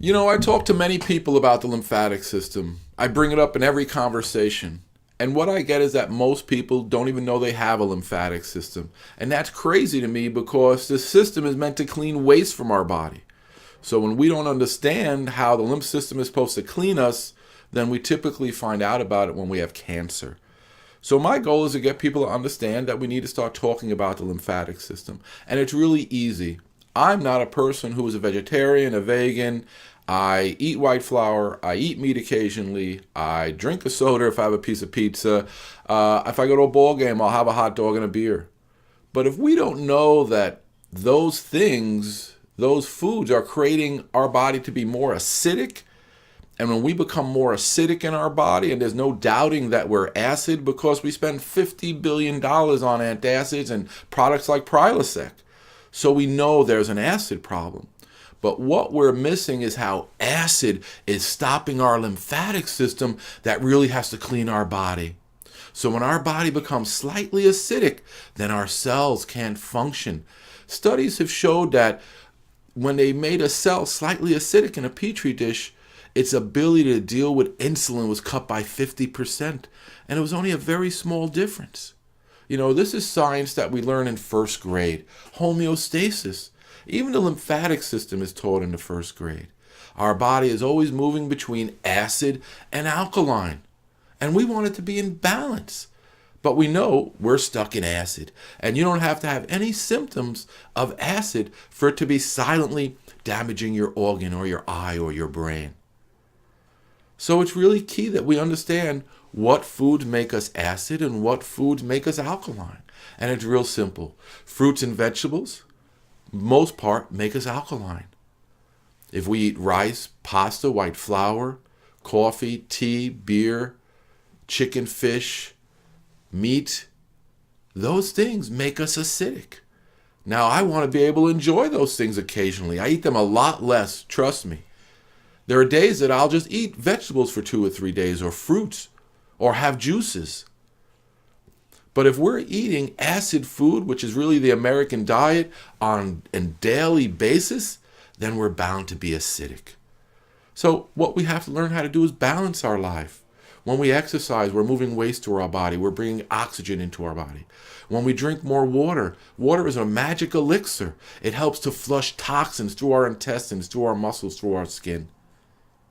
You know, I talk to many people about the lymphatic system. I bring it up in every conversation. And what I get is that most people don't even know they have a lymphatic system. And that's crazy to me because this system is meant to clean waste from our body. So when we don't understand how the lymph system is supposed to clean us, then we typically find out about it when we have cancer. So my goal is to get people to understand that we need to start talking about the lymphatic system. And it's really easy. I'm not a person who is a vegetarian, a vegan. I eat white flour. I eat meat occasionally. I drink a soda if I have a piece of pizza. If I go to a ball game, I'll have a hot dog and a beer. But if we don't know that those things, those foods are creating our body to be more acidic, and when we become more acidic in our body, and there's no doubting that we're acid because we spend $50 billion on antacids and products like Prilosec. So we know there's an acid problem. But what we're missing is how acid is stopping our lymphatic system that really has to clean our body. So when our body becomes slightly acidic, then our cells can't function. Studies have showed that when they made a cell slightly acidic in a petri dish, its ability to deal with insulin was cut by 50%. And it was only a very small difference. You know, this is science that we learn in first grade. Homeostasis. Even the lymphatic system is taught in the first grade. Our body is always moving between acid and alkaline. And we want it to be in balance. But we know we're stuck in acid. And you don't have to have any symptoms of acid for it to be silently damaging your organ or your eye or your brain. So it's really key that we understand what foods make us acid and what foods make us alkaline. And it's real simple. Fruits and vegetables, most part, make us alkaline. If we eat rice, pasta, white flour, coffee, tea, beer, chicken, fish, meat, those things make us acidic. Now, I want to be able to enjoy those things occasionally. I eat them a lot less, trust me. There are days that I'll just eat vegetables for 2 or 3 days, or fruits, or have juices. But if we're eating acid food, which is really the American diet, on a daily basis, then we're bound to be acidic. So what we have to learn how to do is balance our life. When we exercise, we're moving waste to our body. We're bringing oxygen into our body. When we drink more water, water is a magic elixir. It helps to flush toxins through our intestines, through our muscles, through our skin,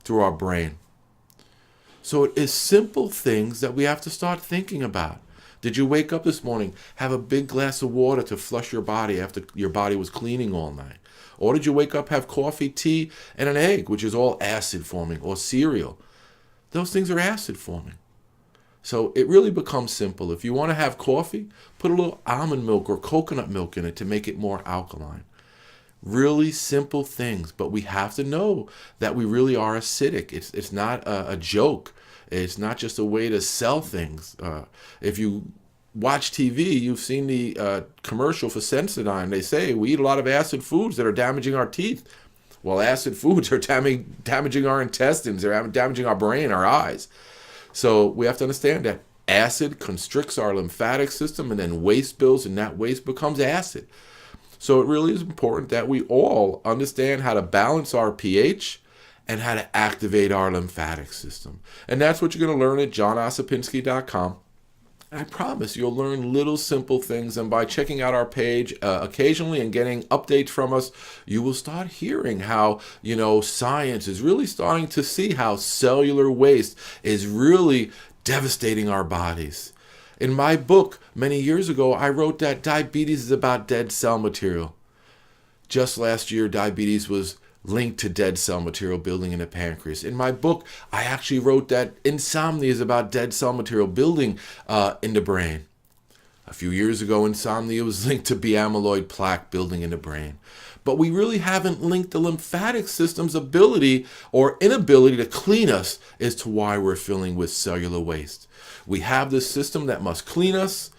through our brain. So it is simple things that we have to start thinking about. Did you wake up this morning, have a big glass of water to flush your body after your body was cleaning all night? Or did you wake up, have coffee, tea, and an egg, which is all acid forming, or cereal? Those things are acid forming. So it really becomes simple. If you want to have coffee, put a little almond milk or coconut milk in it to make it more alkaline. Really simple things, but we have to know that we really are acidic. It's not a joke. It's not just a way to sell things. If you watch TV, you've seen the commercial for Sensodyne. They say we eat a lot of acid foods that are damaging our teeth. Well, acid foods are damaging our intestines. They're damaging our brain, our eyes. So we have to understand that acid constricts our lymphatic system, and then waste builds, and that waste becomes acid. So it really is important that we all understand how to balance our pH and how to activate our lymphatic system. And that's what you're going to learn at johnossipinsky.com. I promise you'll learn little simple things, and by checking out our page occasionally and getting updates from us, you will start hearing how, science is really starting to see how cellular waste is really devastating our bodies. In my book, many years ago, I wrote that diabetes is about dead cell material. Just last year, diabetes was linked to dead cell material building in the pancreas. In my book, I actually wrote that insomnia is about dead cell material building in the brain. A few years ago, insomnia was linked to B-amyloid plaque building in the brain. But we really haven't linked the lymphatic system's ability or inability to clean us as to why we're filling with cellular waste. We have this system that must clean us.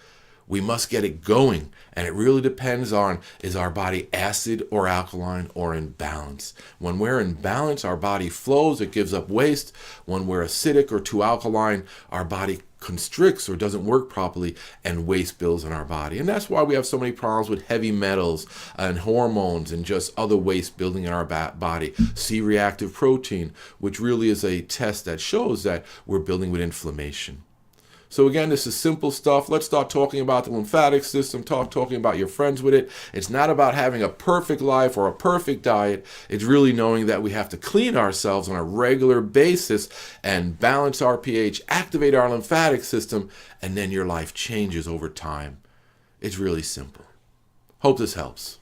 We must get it going. And it really depends on, is our body acid or alkaline or in balance? When we're in balance, our body flows, it gives up waste. When we're acidic or too alkaline, our body constricts or doesn't work properly and waste builds in our body. And that's why we have so many problems with heavy metals and hormones and just other waste building in our body. C-reactive protein, which really is a test that shows that we're building with inflammation. So again, this is simple stuff. Let's start talking about the lymphatic system, talking about your friends with it. It's not about having a perfect life or a perfect diet. It's really knowing that we have to clean ourselves on a regular basis and balance our pH, activate our lymphatic system, and then your life changes over time. It's really simple. Hope this helps.